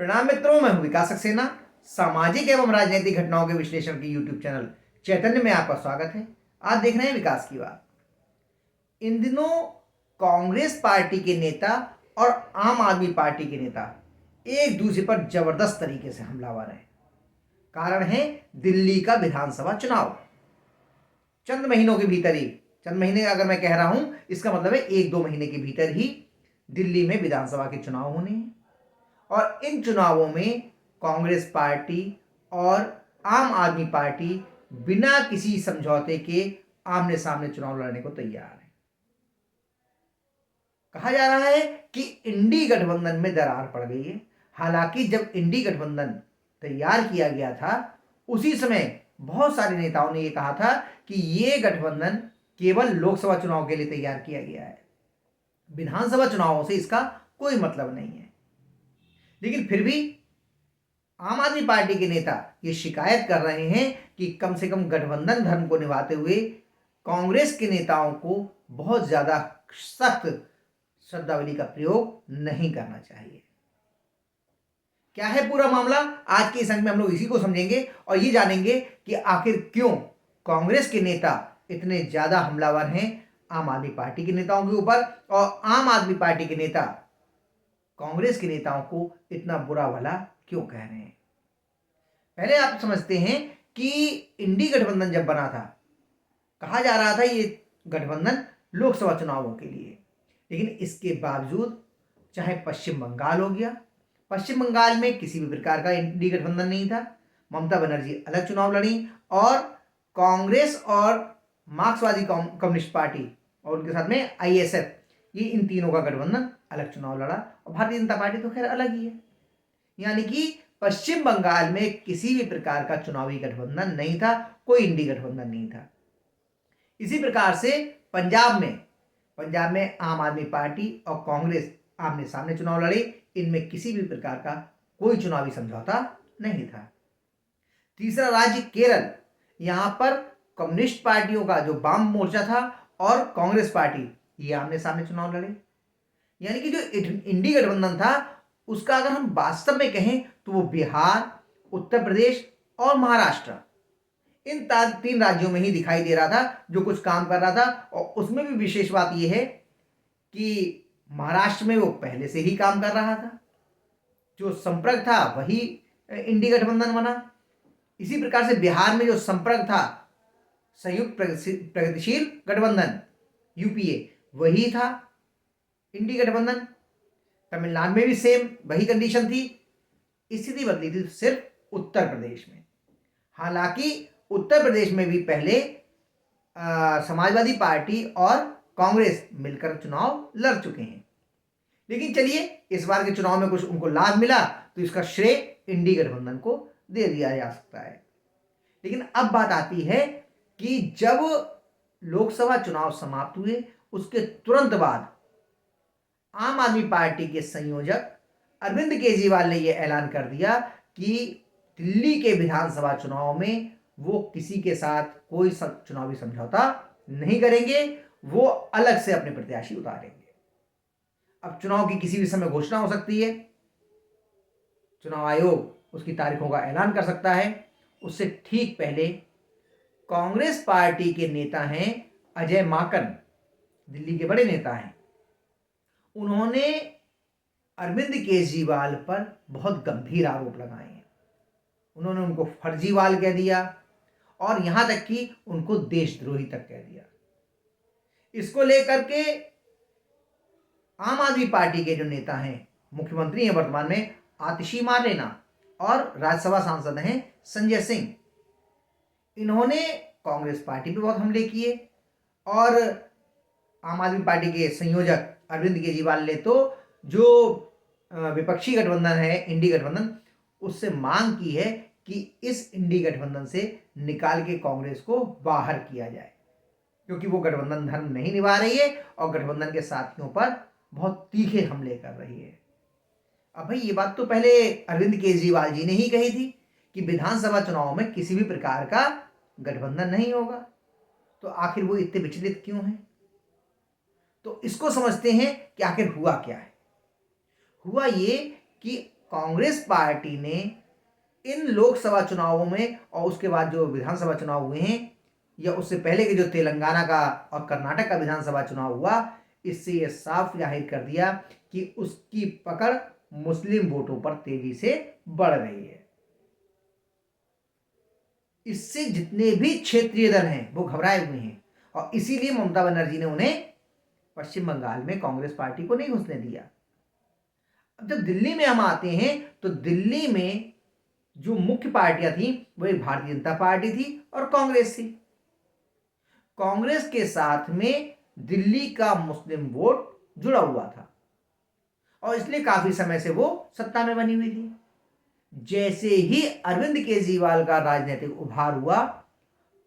प्रणाम मित्रों, मैं हूं विकास सक्सेना। सामाजिक एवं राजनीतिक घटनाओं के विश्लेषण के यूट्यूब चैनल चैतन्य में आपका स्वागत है। आज देख रहे हैं विकास की बात। इन दिनों कांग्रेस पार्टी के नेता और आम आदमी पार्टी के नेता एक दूसरे पर जबरदस्त तरीके से हमलावर हैं। कारण है दिल्ली का विधानसभा चुनाव। चंद महीनों के भीतर ही, चंद महीने अगर मैं कह रहा हूं, इसका मतलब है 1-2 महीने के भीतर ही दिल्ली में विधानसभा के चुनाव होने हैं। और इन चुनावों में कांग्रेस पार्टी और आम आदमी पार्टी बिना किसी समझौते के आमने सामने चुनाव लड़ने को तैयार है। कहा जा रहा है कि इंडी गठबंधन में दरार पड़ गई है। हालांकि जब इंडी गठबंधन तैयार किया गया था, उसी समय बहुत सारे नेताओं ने यह कहा था कि यह गठबंधन केवल लोकसभा चुनाव के लिए तैयार किया गया है, विधानसभा चुनावों से इसका कोई मतलब नहीं है। लेकिन फिर भी आम आदमी पार्टी के नेता ये शिकायत कर रहे हैं कि कम से कम गठबंधन धर्म को निभाते हुए कांग्रेस के नेताओं को बहुत ज्यादा सख्त शब्दावली का प्रयोग नहीं करना चाहिए। क्या है पूरा मामला, आज के इस अंक में हम लोग इसी को समझेंगे और ये जानेंगे कि आखिर क्यों कांग्रेस के नेता इतने ज्यादा हमलावर हैं आम आदमी पार्टी के नेताओं के ऊपर, और आम आदमी पार्टी के नेता कांग्रेस के नेताओं को इतना बुरा भला क्यों कह रहे हैं। पहले आप समझते हैं कि इंडी गठबंधन जब बना था, कहा जा रहा था ये गठबंधन लोकसभा चुनावों के लिए, लेकिन इसके बावजूद चाहे पश्चिम बंगाल हो गया, पश्चिम बंगाल में किसी भी प्रकार का इंडी गठबंधन नहीं था। ममता बनर्जी अलग चुनाव लड़ी और कांग्रेस और मार्क्सवादी कम्युनिस्ट पार्टी और उनके साथ में आईएसएफ, ये इन तीनों का गठबंधन अलग चुनाव लड़ा। और भारतीय जनता पार्टी तो खैर अलग ही है। यानी कि पश्चिम बंगाल में किसी भी प्रकार का चुनावी गठबंधन नहीं था, कोई इंडी गठबंधन नहीं था। इसी प्रकार से पंजाब में आम आदमी पार्टी और कांग्रेस आमने सामने चुनाव लड़े। इनमें किसी भी प्रकार का कोई चुनावी समझौता नहीं था। तीसरा राज्य केरल, यहां पर कम्युनिस्ट पार्टियों का जो वाम मोर्चा था और कांग्रेस पार्टी, ये आमने सामने चुनाव लड़े। यानी कि जो इंडी गठबंधन था उसका अगर हम वास्तव में कहें तो वो बिहार, उत्तर प्रदेश और महाराष्ट्र, इन तीन राज्यों में ही दिखाई दे रहा था जो कुछ काम कर रहा था। और उसमें भी विशेष बात यह है कि महाराष्ट्र में वो पहले से ही काम कर रहा था, जो संपर्क था वही इंडी गठबंधन बना। इसी प्रकार से बिहार में जो संपर्क था, संयुक्त प्रगतिशील गठबंधन यूपीए, वही था इंडी गठबंधन। तमिलनाडु में भी सेम वही कंडीशन थी। स्थिति बदली थी सिर्फ उत्तर प्रदेश में। हालांकि उत्तर प्रदेश में भी पहले समाजवादी पार्टी और कांग्रेस मिलकर चुनाव लड़ चुके हैं। लेकिन चलिए, इस बार के चुनाव में कुछ उनको लाभ मिला तो इसका श्रेय इंडी गठबंधन को दे दिया जा सकता है। लेकिन अब बात आती है कि जब लोकसभा चुनाव समाप्त हुए उसके तुरंत बाद आम आदमी पार्टी के संयोजक अरविंद केजरीवाल ने यह ऐलान कर दिया कि दिल्ली के विधानसभा चुनाव में वो किसी के साथ कोई चुनावी समझौता नहीं करेंगे, वो अलग से अपने प्रत्याशी उतारेंगे। अब चुनाव की किसी भी समय घोषणा हो सकती है, चुनाव आयोग उसकी तारीखों का ऐलान कर सकता है। उससे ठीक पहले कांग्रेस पार्टी के नेता हैं अजय माकन, दिल्ली के बड़े नेता हैं, उन्होंने अरविंद केजरीवाल पर बहुत गंभीर आरोप लगाए हैं। उन्होंने उनको फर्जीवाल कह दिया और यहां तक कि उनको देशद्रोही तक कह दिया। इसको लेकर के आम आदमी पार्टी के जो नेता हैं, मुख्यमंत्री हैं वर्तमान में आतिशी मार्लेना, और राज्यसभा सांसद हैं संजय सिंह, इन्होंने कांग्रेस पार्टी पे बहुत हमले किए। और आम आदमी पार्टी के संयोजक अरविंद केजरीवाल ने तो जो विपक्षी गठबंधन है इंडी गठबंधन, उससे मांग की है कि इस इंडी गठबंधन से निकाल के कांग्रेस को बाहर किया जाए, क्योंकि वो गठबंधन धर्म नहीं निभा रही है और गठबंधन के साथियों पर बहुत तीखे हमले कर रही है। अब भाई, ये बात तो पहले अरविंद केजरीवाल जी ने ही कही थी कि विधानसभा चुनाव में किसी भी प्रकार का गठबंधन नहीं होगा, तो आखिर वो इतने विचलित क्यों हैं? तो इसको समझते हैं कि आखिर हुआ क्या है। हुआ ये कि कांग्रेस पार्टी ने इन लोकसभा चुनावों में और उसके बाद जो विधानसभा चुनाव हुए हैं या उससे पहले के जो तेलंगाना का और कर्नाटक का विधानसभा चुनाव हुआ, इससे यह साफ जाहिर कर दिया कि उसकी पकड़ मुस्लिम वोटों पर तेजी से बढ़ रही है। इससे जितने भी क्षेत्रीय दल हैं वो घबराए हुए हैं और इसीलिए ममता बनर्जी ने उन्हें पश्चिम बंगाल में कांग्रेस पार्टी को नहीं घुसने दिया। अब जब दिल्ली में हम आते हैं तो दिल्ली में जो मुख्य पार्टियां थी वही भारतीय जनता पार्टी थी और कांग्रेस थी। कांग्रेस के साथ में दिल्ली का मुस्लिम वोट जुड़ा हुआ था और इसलिए काफी समय से वो सत्ता में बनी हुई थी। जैसे ही अरविंद केजरीवाल का राजनीतिक उभार हुआ,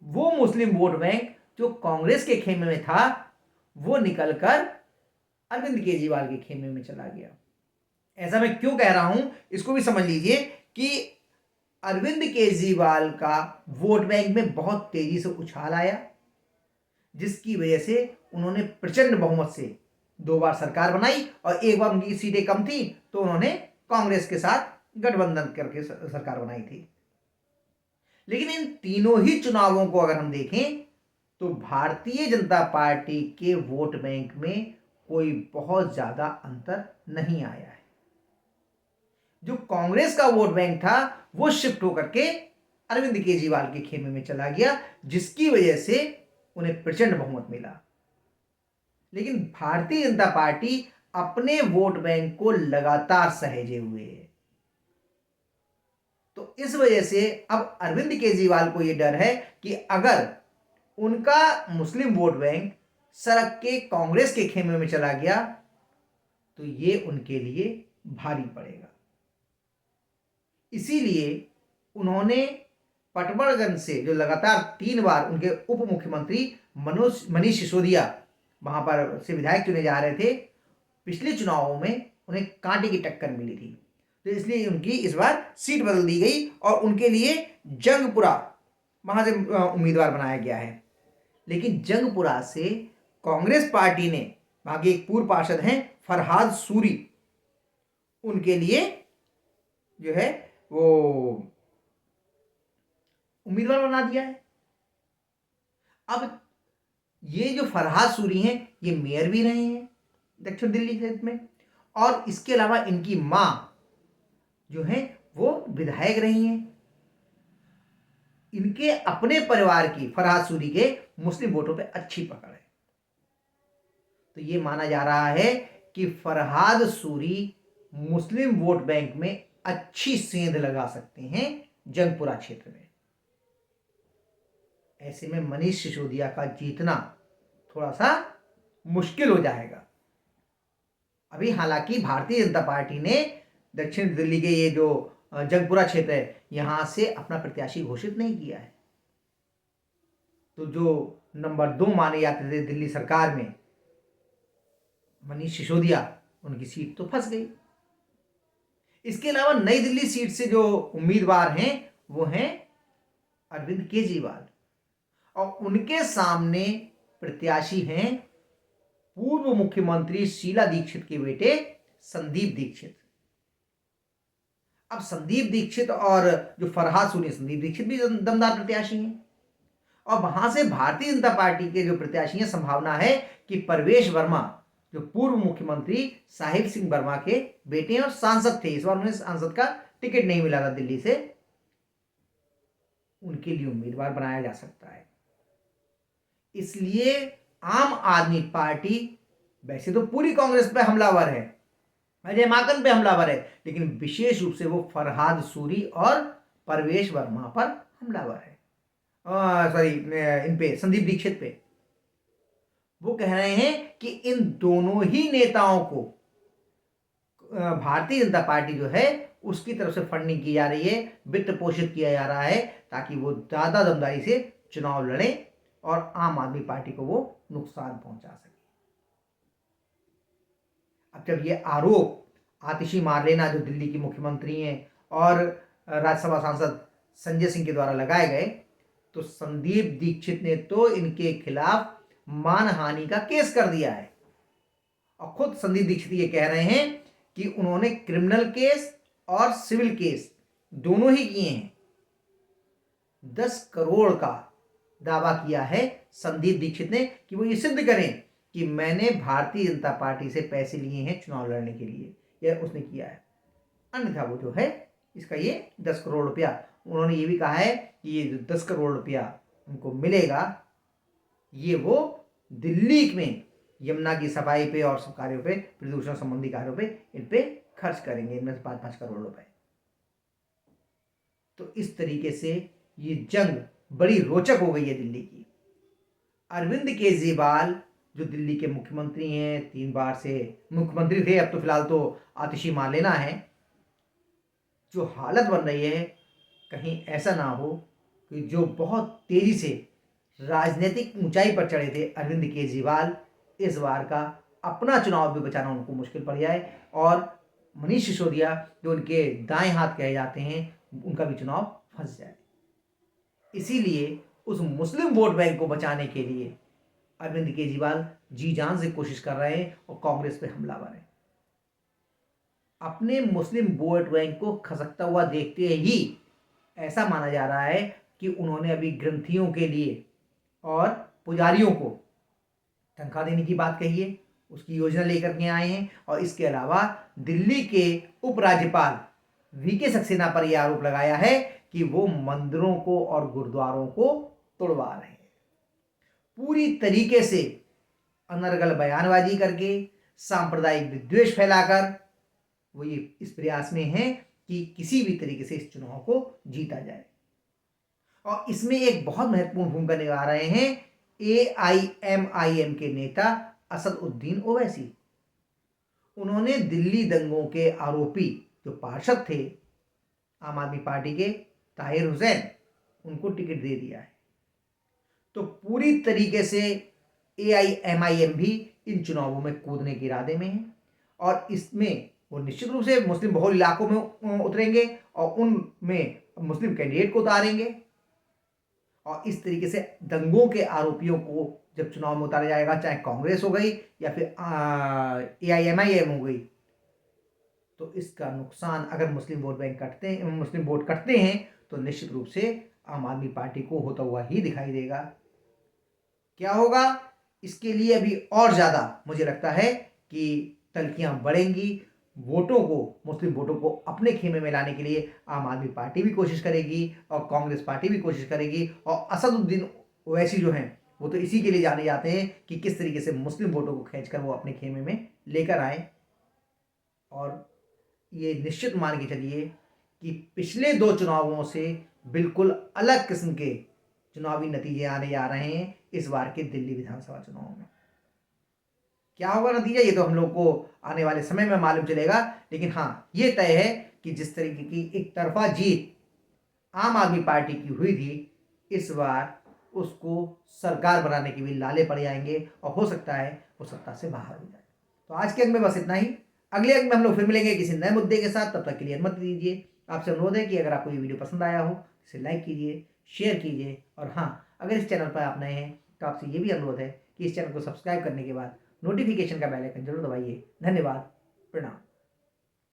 वो मुस्लिम वोट बैंक जो कांग्रेस के खेमे में था वो निकलकर अरविंद केजरीवाल के खेमे में चला गया। ऐसा मैं क्यों कह रहा हूं, इसको भी समझ लीजिए कि अरविंद केजरीवाल का वोट बैंक में बहुत तेजी से उछाल आया, जिसकी वजह से उन्होंने प्रचंड बहुमत से 2 बार सरकार बनाई और एक बार उनकी सीटें कम थी तो उन्होंने कांग्रेस के साथ गठबंधन करके सरकार बनाई थी। लेकिन इन तीनों ही चुनावों को अगर हम देखें तो भारतीय जनता पार्टी के वोट बैंक में कोई बहुत ज्यादा अंतर नहीं आया है। जो कांग्रेस का वोट बैंक था वो शिफ्ट होकर के अरविंद केजरीवाल के खेमे में चला गया, जिसकी वजह से उन्हें प्रचंड बहुमत मिला। लेकिन भारतीय जनता पार्टी अपने वोट बैंक को लगातार सहेजे हुए है। तो इस वजह से अब अरविंद केजरीवाल को यह डर है कि अगर उनका मुस्लिम वोट बैंक सरक के कांग्रेस के खेमे में चला गया तो ये उनके लिए भारी पड़ेगा। इसीलिए उन्होंने पटवर्धन से जो लगातार 3 बार उनके उप मुख्यमंत्री मनीष सिसोदिया वहां पर से विधायक चुने जा रहे थे, पिछले चुनावों में उन्हें कांटे की टक्कर मिली थी, तो इसलिए उनकी इस बार सीट बदल दी गई और उनके लिए जंगपुरा वहां से उम्मीदवार बनाया गया है। लेकिन जंगपुरा से कांग्रेस पार्टी ने वहां के एक पूर्व पार्षद हैं फरहाद सूरी, उनके लिए जो है वो उम्मीदवार बना दिया है। अब ये जो फरहाद सूरी हैं ये मेयर भी रहे हैं दक्षिण दिल्ली क्षेत्र में, और इसके अलावा इनकी मां जो है वो विधायक रही हैं। इनके अपने परिवार की, फरहाद सूरी के मुस्लिम वोटों पे अच्छी पकड़ है। तो ये माना जा रहा है कि फरहाद सूरी मुस्लिम वोट बैंक में अच्छी सेंध लगा सकते हैं जंगपुरा क्षेत्र में। ऐसे में मनीष सिसोदिया का जीतना थोड़ा सा मुश्किल हो जाएगा। अभी हालांकि भारतीय जनता पार्टी ने दक्षिण दिल्ली के ये जो जंगपुरा क्षेत्र है यहां से अपना प्रत्याशी घोषित नहीं किया है। तो जो नंबर 2 माने जाते थे दिल्ली सरकार में मनीष सिसोदिया, उनकी सीट तो फंस गई। इसके अलावा नई दिल्ली सीट से जो उम्मीदवार हैं वो हैं अरविंद केजरीवाल, और उनके सामने प्रत्याशी हैं पूर्व मुख्यमंत्री शीला दीक्षित के बेटे संदीप दीक्षित। अब संदीप दीक्षित और जो फरहाद सूरी, संदीप दीक्षित भी दमदार प्रत्याशी हैं, और वहां से भारतीय जनता पार्टी के जो प्रत्याशी हैं, संभावना है कि परवेश वर्मा जो पूर्व मुख्यमंत्री साहिब सिंह वर्मा के बेटे हैं और सांसद थे, इस बार उन्हें सांसद का टिकट नहीं मिला था दिल्ली से, उनके लिए उम्मीदवार बनाया जा सकता है। इसलिए आम आदमी पार्टी वैसे तो पूरी कांग्रेस पे हमलावर है, अजय माकन पे हमलावर है, लेकिन विशेष रूप से वो फरहाद सूरी और परवेश वर्मा पर हमलावर है। सॉरी, इन पे संदीप दीक्षित पे। वो कह रहे हैं कि इन दोनों ही नेताओं को भारतीय जनता पार्टी जो है उसकी तरफ से फंडिंग की जा रही है, वित्त पोषित किया जा रहा है, ताकि वो ज्यादा दमदारी से चुनाव लड़े और आम आदमी पार्टी को वो नुकसान पहुंचा सके। अब जब ये आरोप आतिशी मारलेना जो दिल्ली की मुख्यमंत्री हैं और राज्यसभा सांसद संजय सिंह के द्वारा लगाए गए, तो संदीप दीक्षित ने तो इनके खिलाफ मानहानि का केस कर दिया है। और खुद संदीप दीक्षित ये कह रहे हैं कि उन्होंने क्रिमिनल केस और सिविल केस दोनों ही किए हैं। 10 करोड़ का दावा किया है संदीप दीक्षित ने कि वो ये सिद्ध करें कि मैंने भारतीय जनता पार्टी से पैसे लिए हैं चुनाव लड़ने के लिए, यह उसने किया है। अन्यथा वो जो है इसका ये 10 करोड़ रुपया, उन्होंने ये भी कहा है कि ये जो 10 करोड़ रुपया उनको मिलेगा ये वो दिल्ली में यमुना की सफाई पे और सब कार्यों पे, प्रदूषण संबंधी कार्यों पे, इन पे खर्च करेंगे, इनमें से 5-5 करोड़ रुपए। तो इस तरीके से ये जंग बड़ी रोचक हो गई है दिल्ली की। अरविंद केजरीवाल जो दिल्ली के मुख्यमंत्री हैं, 3 बार से मुख्यमंत्री थे, अब तो फिलहाल तो आतिशी मालेना है। जो हालत बन रही है, कहीं ऐसा ना हो कि जो बहुत तेजी से राजनीतिक ऊंचाई पर चढ़े थे अरविंद केजरीवाल, इस बार का अपना चुनाव भी बचाना उनको मुश्किल पड़ जाए और मनीष सिसोदिया जो उनके दाएं हाथ कहे जाते हैं उनका भी चुनाव फंस जाए। इसीलिए उस मुस्लिम वोट बैंक को बचाने के लिए अरविंद केजरीवाल जी जान से कोशिश कर रहे हैं और कांग्रेस पे हमलावर हैं। अपने मुस्लिम वोट बैंक को खसकता हुआ देखते ही ऐसा माना जा रहा है कि उन्होंने अभी ग्रंथियों के लिए और पुजारियों को तनख्वाह देने की बात कही है, उसकी योजना लेकर के आए हैं। और इसके अलावा दिल्ली के उपराज्यपाल वीके सक्सेना पर यह आरोप लगाया है कि वो मंदिरों को और गुरुद्वारों को तोड़वा रहे हैं। पूरी तरीके से अनर्गल बयानबाजी करके, सांप्रदायिक विद्वेष फैलाकर वो ये इस प्रयास में है कि किसी भी तरीके से इस चुनाव को जीता जाए। और इसमें एक बहुत महत्वपूर्ण भूमिका निभा रहे हैं AIMIM के नेता असदुद्दीन ओवैसी। उन्होंने दिल्ली दंगों के आरोपी जो पार्षद थे आम आदमी पार्टी के ताहिर हुसैन, उनको टिकट दे दिया है। तो पूरी तरीके से AIMIM भी इन चुनावों में कूदने के इरादे में है और इसमें वो निश्चित रूप से मुस्लिम बहुल इलाकों में उतरेंगे और उनमें मुस्लिम कैंडिडेट को उतारेंगे। और इस तरीके से दंगों के आरोपियों को जब चुनाव में उतारा जाएगा, चाहे कांग्रेस हो गई या फिर AIMIM हो गई, तो इसका नुकसान अगर मुस्लिम वोट बैंक कटते हैं, मुस्लिम वोट कटते हैं, तो निश्चित रूप से आम आदमी पार्टी को होता हुआ ही दिखाई देगा। क्या होगा इसके लिए अभी और ज़्यादा मुझे लगता है कि तल्खियां बढ़ेंगी। वोटों को, मुस्लिम वोटों को अपने खेमे में लाने के लिए आम आदमी पार्टी भी कोशिश करेगी और कांग्रेस पार्टी भी कोशिश करेगी। और असदुद्दीन ओवैसी जो हैं वो तो इसी के लिए जाने जाते हैं कि किस तरीके से मुस्लिम वोटों को खींचकर वो अपने खेमे में लेकर आए। और ये निश्चित मान के चलिए कि पिछले 2 चुनावों से बिल्कुल अलग किस्म के चुनावी नतीजे आने जा रहे हैं इस बार के दिल्ली विधानसभा चुनाव में। क्या होगा नतीजा ये तो हम लोग को आने वाले समय में मालूम चलेगा, लेकिन हाँ ये तय है कि जिस तरीके की एक तरफा जीत आम आदमी पार्टी की हुई थी, इस बार उसको सरकार बनाने के भी लाले पड़ जाएंगे और हो सकता है वो सत्ता से बाहर हो जाए। तो आज के अंक में बस इतना ही। अगले अंक में हम लोग फिर मिलेंगे किसी नए मुद्दे के साथ। तब तक के लिए अनुमति दीजिए। आपसे अनुरोध है कि अगर आपको ये वीडियो पसंद आया हो इसे लाइक कीजिए, शेयर कीजिए और हाँ, अगर इस चैनल पर आप नए हैं तो आपसे ये भी अनुरोध है कि इस चैनल को सब्सक्राइब करने के बाद नोटिफिकेशन का बेल आइकन जरूर दबाइए। धन्यवाद। प्रणाम।